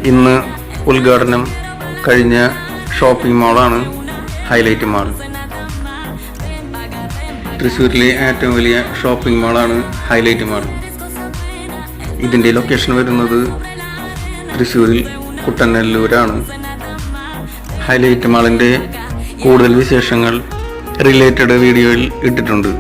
ഇന്ന് ഉദ്ഘാടനം കഴിഞ്ഞ ഷോപ്പിംഗ് മാളാണ് ഹൈലൈറ്റ് മാൾ. തൃശ്ശൂരിലെ ഏറ്റവും വലിയ ഷോപ്പിംഗ് മാളാണ് ഹൈലൈറ്റ് മാൾ. ഇതിൻ്റെ ലൊക്കേഷൻ വരുന്നത് തൃശ്ശൂരിൽ കുട്ടനെല്ലൂരാണ്. ഹൈലൈറ്റ് മാളിൻ്റെ കൂടുതൽ വിശേഷങ്ങൾ റിലേറ്റഡ് വീഡിയോയിൽ ഇട്ടിട്ടുണ്ട്.